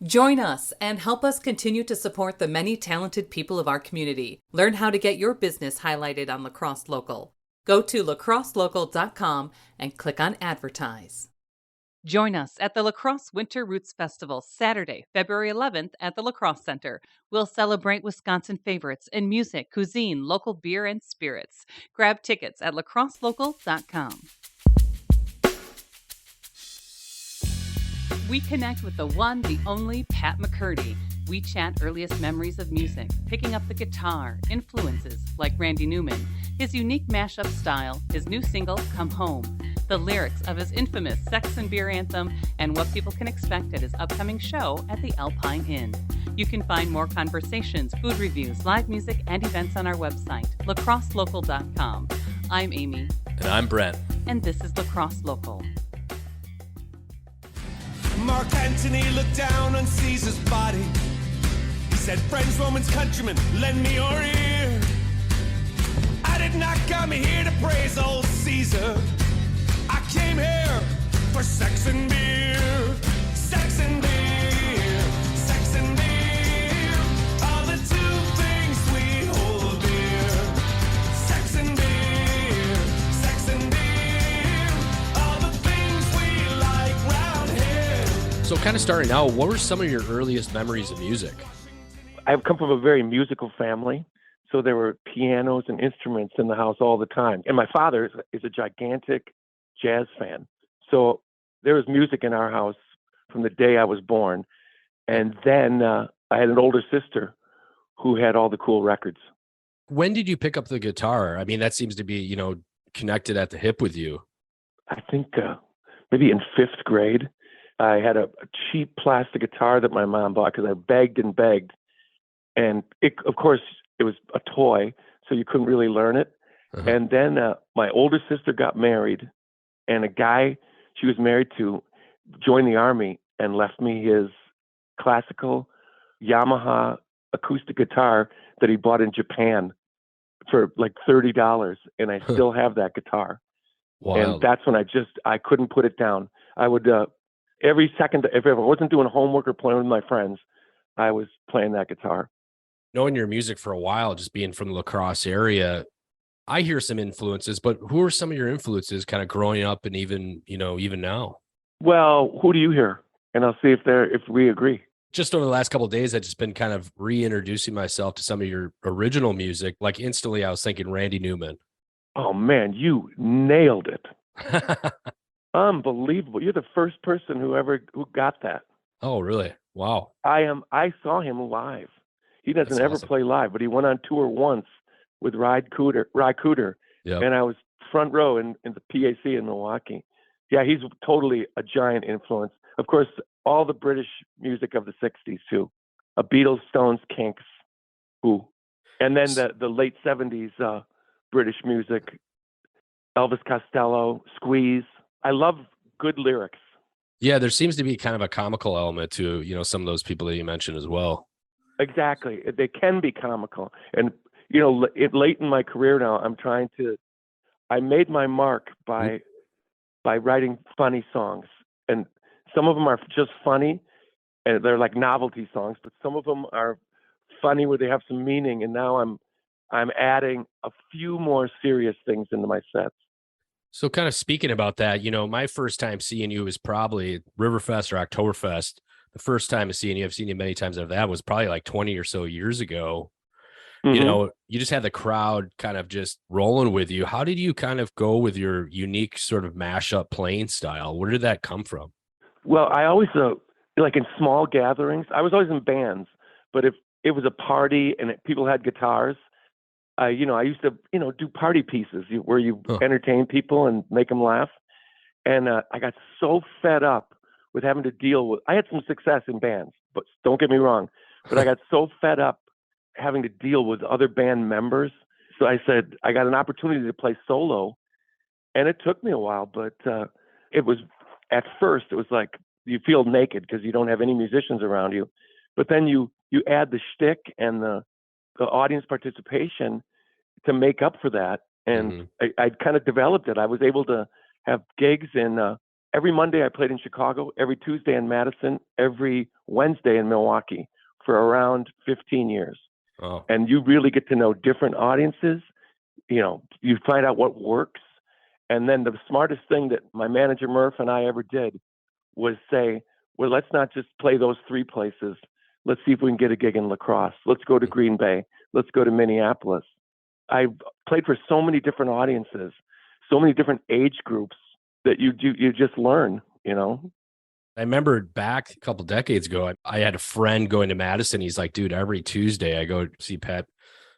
Join us and help us continue to support the many talented people of our community. Learn how to get your business highlighted on La Crosse Local. Go to lacrosselocal.com and click on Advertise. Join us at the La Crosse Winter Roots Festival, Saturday, February 11th at the La Crosse Center. We'll celebrate Wisconsin favorites in music, cuisine, local beer, and spirits. Grab tickets at lacrosselocal.com. We connect with the one, the only Pat McCurdy. We chat earliest memories of music, picking up the guitar, influences like Randy Newman, his unique mashup style, his new single, Come Home, the lyrics of his infamous Sex and Beer anthem, and what people can expect at his upcoming show at the Alpine Inn. You can find more conversations, food reviews, live music, and events on our website, lacrosselocal.com. I'm Amy. And I'm Brent. And this is La Crosse Local. Mark Antony looked down on Caesar's body. He said, friends, Romans, countrymen, lend me your ear. I did not come here to praise old Caesar. I came here for sex and beer. Sex and beer. Sex and beer. All the two things we hold dear. Sex and beer. Sex and beer. All the things we like round here. So kind of starting out, what were some of your earliest memories of music? I've come from a very musical family, so there were pianos and instruments in the house all the time. And my father is a gigantic jazz fan. So there was music in our house from the day I was born. And then I had an older sister who had all the cool records. When did you pick up the guitar? I mean, that seems to be, connected at the hip with you. I think maybe in fifth grade, I had a cheap plastic guitar that my mom bought because I begged and begged. And of course, it was a toy, so you couldn't really learn it. Uh-huh. And then my older sister got married, and a guy she was married to joined the army and left me his classical Yamaha acoustic guitar that he bought in Japan for like $30. And I still have that guitar. Wow. And that's when I couldn't put it down. I would, every second, if I wasn't doing homework or playing with my friends, I was playing that guitar. Knowing your music for a while, just being from the La Crosse area, I hear some influences, but who are some of your influences kind of growing up and even now? Well, who do you hear? And I'll see if we agree. Just over the last couple of days, I've just been kind of reintroducing myself to some of your original music. Like instantly, I was thinking Randy Newman. Oh man, you nailed it. Unbelievable. You're the first person who got that. Oh, really? Wow. I saw him live. He doesn't That's ever awesome. play live, but he went on tour once with Ry Cooder. Yep. And I was front row in the PAC in Milwaukee. Yeah, he's totally a giant influence. Of course, all the British music of the 60s too. Beatles, Stones, Kinks, Who. And then the late 70s British music, Elvis Costello, Squeeze. I love good lyrics. Yeah, there seems to be kind of a comical element to, some of those people that you mentioned as well. Exactly. They can be comical. And, late in my career now, I made my mark by writing funny songs. And some of them are just funny, and they're like novelty songs, but some of them are funny where they have some meaning. And now I'm adding a few more serious things into my sets. So kind of speaking about that, my first time seeing you was probably Riverfest or Oktoberfest. The first time seeing you, I've seen you many times after that, was probably like 20 or so years ago. Mm-hmm. You just had the crowd kind of just rolling with you. How did you kind of go with your unique sort of mashup playing style? Where did that come from? Well, I always, like in small gatherings, I was always in bands, but if it was a party and people had guitars, I used to, do party pieces where you entertain people and make them laugh. And I got so fed up with having to deal with, I had some success in bands, but don't get me wrong, but I got so fed up having to deal with other band members. So I said, I got an opportunity to play solo, and it took me a while, but at first it was like, you feel naked because you don't have any musicians around you, but then you add the shtick and the audience participation to make up for that. And I kind of developed it. I was able to have gigs in every Monday I played in Chicago, every Tuesday in Madison, every Wednesday in Milwaukee for around 15 years. Oh. And you really get to know different audiences. You find out what works. And then the smartest thing that my manager Murph and I ever did was say, well, let's not just play those 3 places. Let's see if we can get a gig in La Crosse. Let's go to Green Bay. Let's go to Minneapolis. I've played for so many different audiences, so many different age groups that you just learn, I remember back a couple decades ago, I had a friend going to Madison. He's like, dude, every Tuesday I go see Pat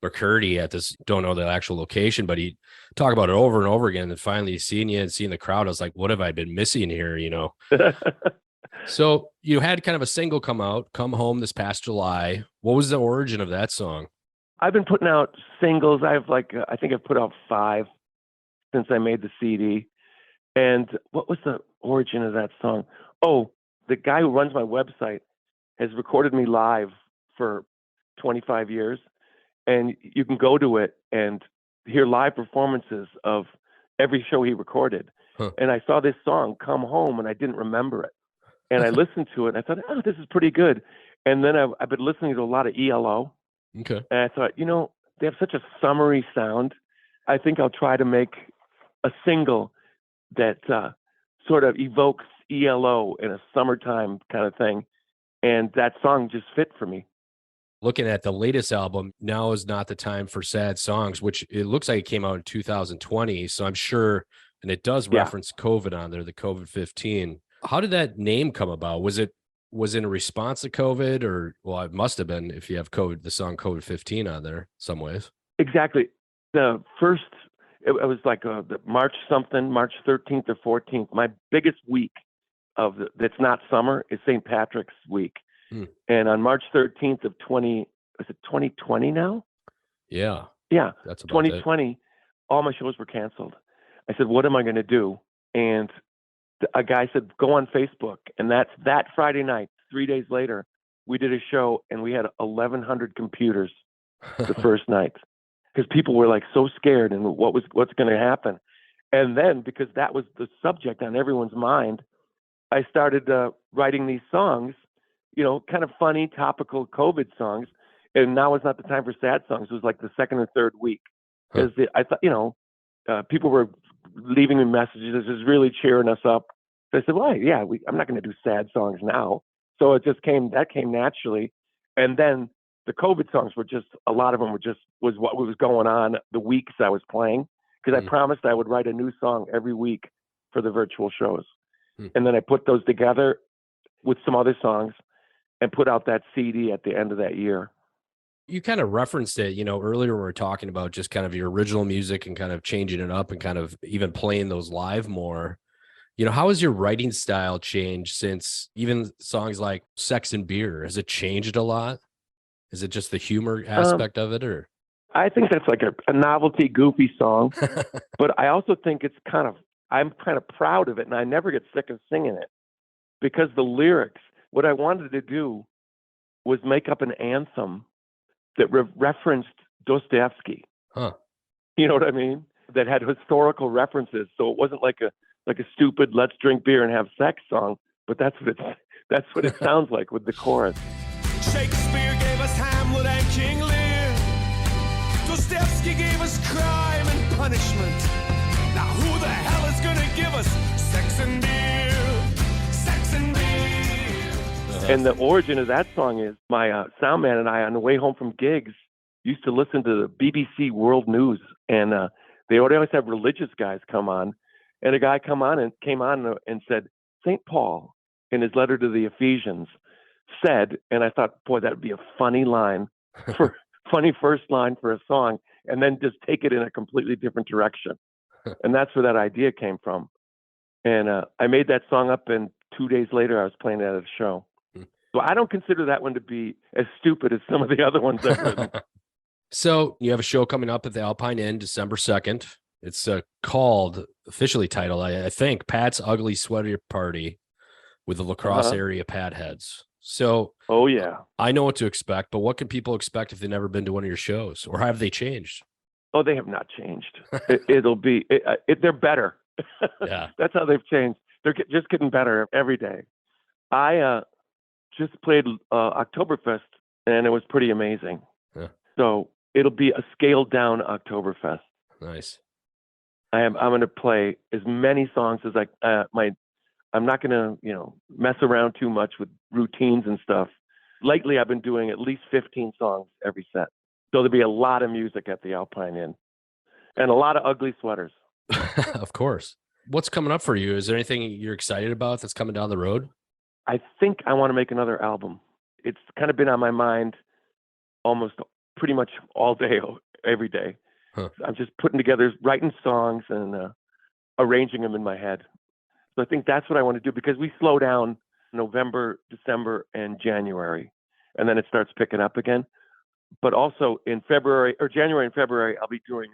McCurdy at this, don't know the actual location, but he talk about it over and over again. And finally seeing you and seeing the crowd, I was like, what have I been missing here? So you had kind of a single come home this past July. What was the origin of that song? I've been putting out singles. I think I've put out 5 since I made the CD. And what was the origin of that song? Oh, the guy who runs my website has recorded me live for 25 years. And you can go to it and hear live performances of every show he recorded. Huh. And I saw this song, Come Home, and I didn't remember it. And I listened to it and I thought, oh, this is pretty good. And then I've been listening to a lot of ELO. Okay. And I thought, they have such a summery sound. I think I'll try to make a single that sort of evokes ELO in a summertime kind of thing. And that song just fit for me. Looking at the latest album, Now Is Not the Time for Sad Songs, which it looks like it came out in 2020. So I'm sure, and it does reference COVID on there, the COVID-15. How did that name come about? Was it in a response to COVID, or, well, it must have been if you have COVID, the song COVID-15 on there some ways. Exactly. The first, it was like the March 13th or 14th. My biggest week that's not summer is St. Patrick's week. And on March 13th of 2020 now? Yeah. Yeah. That's about 2020, all my shows were canceled. I said, what am I going to do? And a guy said, go on Facebook. And that Friday night, 3 days later, we did a show and we had 1,100 computers the first night because people were like so scared and what's going to happen. And then because that was the subject on everyone's mind, I started writing these songs, kind of funny, topical COVID songs. And Now Is Not the Time for Sad Songs. It was like the second or third week. Because I thought, people were leaving me messages. This is really cheering us up. So I said, well, yeah, I'm not going to do sad songs now. So that came naturally. And then the COVID songs were just, a lot of them was what was going on the weeks I was playing. Because I promised I would write a new song every week for the virtual shows. And then I put those together with some other songs and put out that CD at the end of that year. You kind of referenced it, earlier when we were talking about just kind of your original music and kind of changing it up and kind of even playing those live more. How has your writing style changed since even songs like Sex and Beer? Has it changed a lot? Is it just the humor aspect of it, or? I think that's like a novelty, goofy song, but I also think I'm kind of proud of it, and I never get sick of singing it because the lyrics, what I wanted to do was make up an anthem that referenced Dostoevsky. Huh. You know what I mean? That had historical references. So it wasn't like a stupid let's drink beer and have sex song, but that's what it sounds like with the chorus. Shakespeare gave us Hamlet and King Lear. Dostoevsky gave us crime and punishment. Now who the hell is gonna give us sex and beer? Sex and beer. And the origin of that song is my sound man and I, on the way home from gigs, used to listen to the BBC World News, and they would always have religious guys come on. And a guy came on and said, St. Paul, in his letter to the Ephesians, said, and I thought, boy, that would be a funny line, funny first line for a song, and then just take it in a completely different direction. And that's where that idea came from. And I made that song up, and 2 days later, I was playing it at a show. So I don't consider that one to be as stupid as some of the other ones I've written. So you have a show coming up at the Alpine Inn, December 2nd. It's called, officially titled, I think, Pat's Ugly Sweater Party with the La Crosse area Pat heads. So, oh yeah, I know what to expect, but what can people expect if they've never been to one of your shows, or have they changed? Oh, they have not changed. They're better. Yeah. That's how they've changed. They're just getting better every day. I just played Oktoberfest, and it was pretty amazing. Yeah. So it'll be a scaled down Oktoberfest. Nice. I'm going to play as many songs as I'm not going to, mess around too much with routines and stuff. Lately, I've been doing at least 15 songs every set. So there'll be a lot of music at the Alpine Inn and a lot of ugly sweaters. Of course. What's coming up for you? Is there anything you're excited about that's coming down the road? I think I want to make another album. It's kind of been on my mind almost pretty much all day, every day. Huh. I'm just writing songs and arranging them in my head. So I think that's what I want to do, because we slow down November, December, and January, and then it starts picking up again. But also in January and February, I'll be doing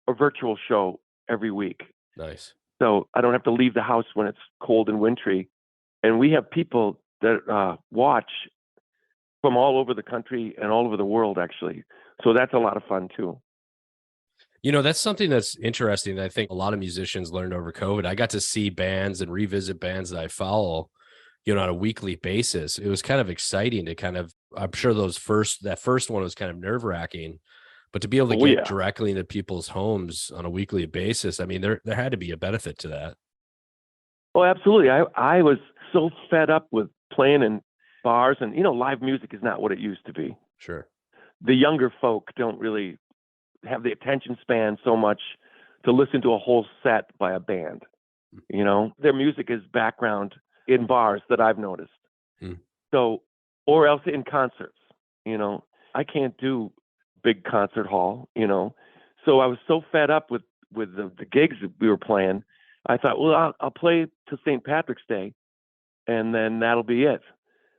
a virtual show every week. Nice. So I don't have to leave the house when it's cold and wintry. And we have people that watch from all over the country and all over the world, actually. So that's a lot of fun too. That's something that's interesting that I think a lot of musicians learned over COVID. I got to see bands and revisit bands that I follow, on a weekly basis. It was kind of exciting to I'm sure that first one was kind of nerve-wracking, but to be able to get directly into people's homes on a weekly basis, I mean, there had to be a benefit to that. Oh, absolutely. I was so fed up with playing in bars, and live music is not what it used to be. Sure. The younger folk don't really have the attention span so much to listen to a whole set by a band. Their music is background in bars that I've noticed. So, or else in concerts. I can't do big concert hall. So I was so fed up with the gigs that we were playing. I thought, well, I'll play to St. Patrick's Day, and then that'll be it.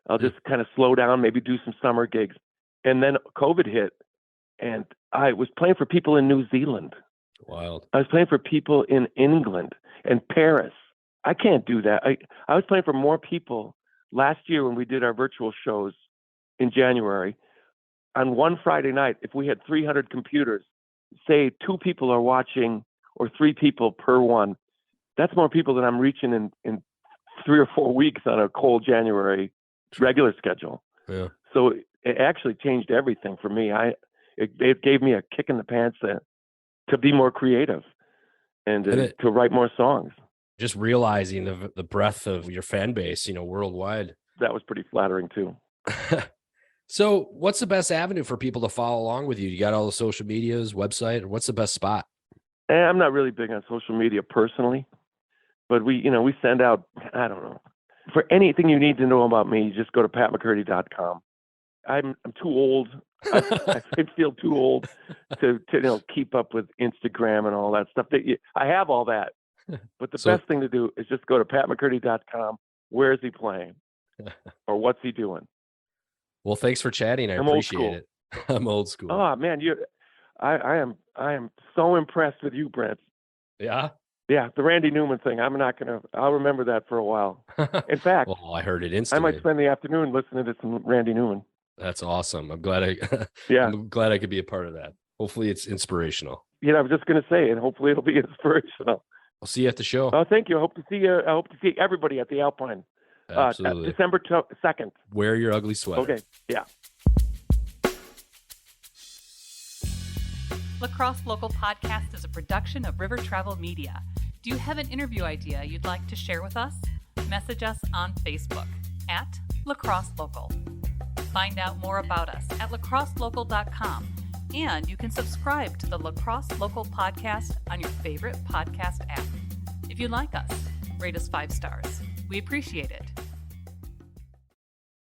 I'll just kind of slow down, maybe do some summer gigs. And then COVID hit, and I was playing for people in New Zealand. Wild. I was playing for people in England and Paris. I can't do that. I was playing for more people last year when we did our virtual shows in January. On one Friday night, if we had 300 computers, say 2 people are watching or 3 people per one, that's more people than I'm reaching in 3 or 4 weeks on a cold January regular schedule. Yeah. So it actually changed everything for me. It gave me a kick in the pants to be more creative and to write more songs. Just realizing the breadth of your fan base, worldwide. That was pretty flattering too. So what's the best avenue for people to follow along with you? You got all the social medias, website, or what's the best spot? I'm not really big on social media personally, but we send out, I don't know. For anything you need to know about me, just go to patmccurdy.com. I'm too old. I feel too old to keep up with Instagram and all that stuff. I have all that, but the best thing to do is just go to patmccurdy.com. Where is he playing, or what's he doing? Well, thanks for chatting. I appreciate it. I'm old school. Oh man, I am so impressed with you, Brent. Yeah. Yeah, the Randy Newman thing. I'll remember that for a while. In fact, well, I heard it instantly. I might spend the afternoon listening to some Randy Newman. That's awesome. I'm glad I'm glad I could be a part of that. Hopefully it's inspirational. I was just going to say, and hopefully it'll be inspirational. I'll see you at the show. Oh, thank you. I hope to see everybody at the Alpine. Absolutely. December 2nd. Wear your ugly sweater. Okay. Yeah. Lacrosse Local Podcast is a production of River Travel Media. Do you have an interview idea you'd like to share with us? Message us on Facebook at Lacrosse Local. Find out more about us at lacrosselocal.com, and you can subscribe to the Lacrosse Local Podcast on your favorite podcast app. If you like us, rate us 5 stars. We appreciate it.